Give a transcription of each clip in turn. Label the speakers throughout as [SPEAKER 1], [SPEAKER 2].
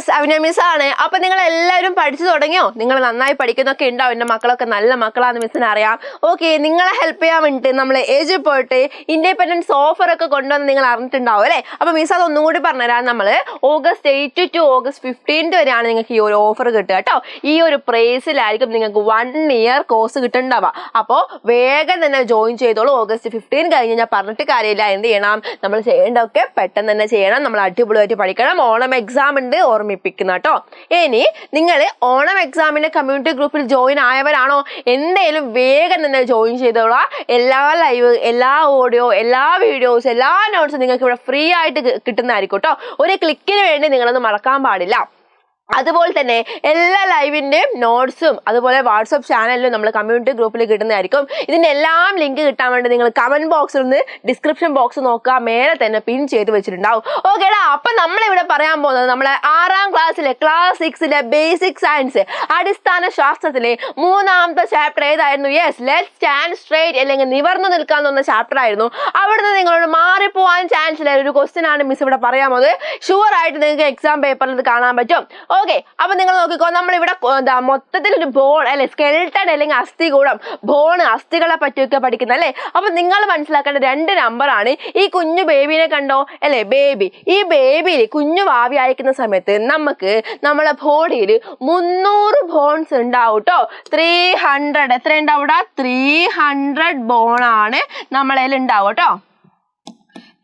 [SPEAKER 1] Yes, Avina മിസ്സാണ്. അപ്പൊ നിങ്ങൾ എല്ലാവരും പഠിച്ചു തുടങ്ങിയോ? നിങ്ങൾ നന്നായി പഠിക്കുന്നൊക്കെ ഉണ്ടാവും. എൻ്റെ മക്കളൊക്കെ നല്ല മക്കളാന്ന് മിസ്സിന് അറിയാം. ഓക്കെ, നിങ്ങളെ ഹെൽപ്പ് ചെയ്യാൻ വേണ്ടിയിട്ട് നമ്മൾ ഏജിൽ പോയിട്ട് ഇൻഡിപെൻഡൻസ് ഓഫർ ഒക്കെ കൊണ്ടുവന്ന് നിങ്ങൾ അറിഞ്ഞിട്ടുണ്ടാവും അല്ലേ? അപ്പൊ മിസ് അതൊന്നും കൂടി പറഞ്ഞുതരാം. നമ്മൾ August 8 to August 15 വരെയാണ് നിങ്ങൾക്ക് ഈ ഒരു ഓഫർ കിട്ടുക കേട്ടോ. ഈ ഒരു പ്രൈസിലായിരിക്കും നിങ്ങൾക്ക് 1 year കോഴ്സ് കിട്ടുന്നുണ്ടാവുക. അപ്പോൾ വേഗം തന്നെ ജോയിൻ ചെയ്തോളൂ. August 15 കഴിഞ്ഞ് ഞാൻ പറഞ്ഞിട്ട് കാര്യമില്ല. എന്ത് ചെയ്യണം? നമ്മൾ ചെയ്യേണ്ടതൊക്കെ പെട്ടെന്ന് തന്നെ ചെയ്യണം. നമ്മൾ അടിപൊളിയായിട്ട് പഠിക്കണം. ഓണം എക്സാം ഉണ്ട്, ഓർമ്മിപ്പിക്കുന്ന കേട്ടോ. ഇനി നിങ്ങൾ ഓണം എക്സാമിന്റെ കമ്മ്യൂണിറ്റി ഗ്രൂപ്പിൽ ജോയിൻ ആയവരാണോ? എന്തായാലും വേഗം തന്നെ ജോയിൻ ചെയ്തോളാം. എല്ലാ ലൈവ്, എല്ലാ ഓഡിയോ, എല്ലാ വീഡിയോസ്, എല്ലാ നോട്ട്സും നിങ്ങൾക്ക് ഇവിടെ ഫ്രീ ആയിട്ട് കിട്ടുന്നതായിരിക്കും കേട്ടോ. ഒരു ക്ലിക്കിന് വേണ്ടി നിങ്ങളൊന്നും മറക്കാൻ പാടില്ല. അതുപോലെ തന്നെ എല്ലാ ലൈവിൻ്റെയും നോട്ട്സും അതുപോലെ വാട്സപ്പ് ചാനലിലും നമ്മൾ കമ്മ്യൂണിറ്റി ഗ്രൂപ്പിൽ കിട്ടുന്നതായിരിക്കും. ഇതിൻ്റെ എല്ലാം ലിങ്ക് കിട്ടാൻ വേണ്ടി നിങ്ങൾ കമൻറ്റ് ബോക്സിൽ നിന്ന് ഡിസ്ക്രിപ്ഷൻ ബോക്സ് നോക്കുക, മേലെ തന്നെ പിൻ ചെയ്ത് വെച്ചിട്ടുണ്ടാവും. ഓക്കേടാ, അപ്പം നമ്മളിവിടെ പറയാൻ പോകുന്നത് നമ്മളെ 6ാം ക്ലാസ്സിലെ ക്ലാസ് 6ലെ ബേസിക് സയൻസ് അടിസ്ഥാന ശാസ്ത്രത്തിലെ 3ാമത്തെ ചാപ്റ്റർ ഏതായിരുന്നു? യെസ്, ലെറ്റ്സ് സ്റ്റാൻഡ് സ്ട്രേറ്റ് അല്ലെങ്കിൽ നിവർന്നു നിൽക്കാൻ എന്ന ചാപ്റ്റർ ആയിരുന്നു. അവിടുന്ന് നിങ്ങളോട് മാറിപ്പോവാൻ ചാൻസ് ഇല്ല ഒരു ക്വസ്റ്റ്യൻ ആണ് മിസ് ഇവിടെ പറയാൻ പോകുന്നത്. ഷുവർ ആയിട്ട് നിങ്ങൾക്ക് എക്സാം പേപ്പറിൽ ഇത് കാണാൻ പറ്റും. ഓക്കെ, അപ്പൊ നിങ്ങൾ നോക്കിക്കോ, നമ്മളിവിടെ മൊത്തത്തിൽ ഒരു ബോൺ അല്ലെ, സ്കെൽട്ടൺ അല്ലെങ്കിൽ അസ്ഥികൂടം, ബോണ്, അസ്ഥികളെ പറ്റിയൊക്കെ പഠിക്കുന്നത് അല്ലേ? അപ്പൊ നിങ്ങൾ മനസ്സിലാക്കേണ്ട 2 നമ്പറാണ്. ഈ കുഞ്ഞു ബേബിനെ കണ്ടോ അല്ലെ? ബേബി, ഈ ബേബിയിൽ കുഞ്ഞു ഭാവി അയക്കുന്ന സമയത്ത് നമുക്ക് നമ്മളെ ബോഡിയിൽ 300 ബോൺസ് ഉണ്ടാവും കേട്ടോ. 300 എത്ര ഉണ്ടാവും? 300 ബോണാണ് നമ്മളതിൽ ഉണ്ടാവും കേട്ടോ.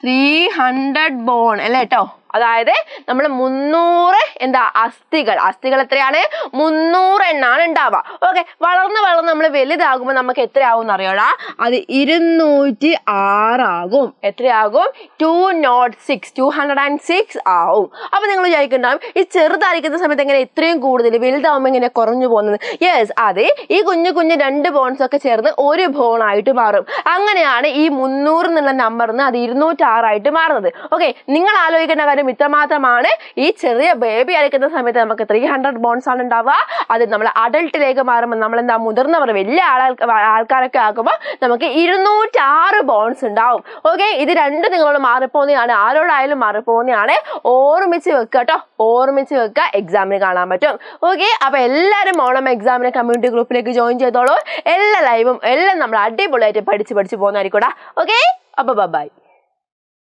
[SPEAKER 1] 300 ബോൺ അല്ലേ കേട്ടോ. അതായത് നമ്മൾ 300 എന്താ അസ്ഥികൾ എത്രയാണ്? 300 എണ്ണാണ് ഉണ്ടാവുക. ഓക്കെ, വളർന്ന് നമ്മൾ വലുതാകുമ്പോൾ നമുക്ക് എത്രയാവും എന്നറിയോടാ? അത് 206 ആകും. എത്രയാകും? 206 ആവും. അപ്പൊ നിങ്ങൾ വിചാരിക്കുന്നുണ്ടാവും ഈ ചെറുതായിരിക്കുന്ന സമയത്ത് എങ്ങനെ ഇത്രയും കൂടുതൽ, വലുതാവുമ്പോൾ എങ്ങനെ കുറഞ്ഞു പോകുന്നത്? യെസ്, അതെ, ഈ കുഞ്ഞു 2 ബോൺസ് ഒക്കെ ചേർന്ന് ഒരു ബോൺ ആയിട്ട് മാറും. അങ്ങനെയാണ് ഈ 300 എന്നുള്ള നമ്പറിന് അത് 206 ആയിട്ട് മാറുന്നത്. ഓക്കെ, നിങ്ങൾ ആലോചിക്കേണ്ട കാര്യം ഇത്രമാത്രമാണ്. ഈ ചെറിയ ബേബി അയക്കുന്ന സമയത്ത് നമുക്ക് 300 ബോൺസ് ആണ് ഉണ്ടാവുക. അത് നമ്മൾ അഡൾട്ടിലേക്ക് മാറുമ്പോൾ നമ്മൾ എന്താ മുതിർന്നവർ വലിയ ആൾക്കാരൊക്കെ ആക്കുമ്പോൾ നമുക്ക് 206 ബോൺസ് ഉണ്ടാവും. ഓക്കെ, ഇത് രണ്ടും നിങ്ങളോട് മാറിപ്പോകുന്നതാണ്, ആരോടായാലും മാറിപ്പോകുന്നതാണ്. ഓർമ്മിച്ച് വെക്കുക കേട്ടോ, ഓർമ്മിച്ച് വെക്കുക, എക്സാമിന് കാണാൻ പറ്റും. ഓക്കെ, അപ്പൊ എല്ലാവരും ഓണം എക്സാമിന് കമ്മ്യൂണിറ്റി ഗ്രൂപ്പിലേക്ക് ജോയിൻ ചെയ്തോളൂ. എല്ലാ ലൈവും എല്ലാം നമ്മൾ അടിപൊളിയായിട്ട് പഠിച്ച് പോകുന്നതായിരിക്കും. ഓക്കെ, അപ്പൊ ബൈ.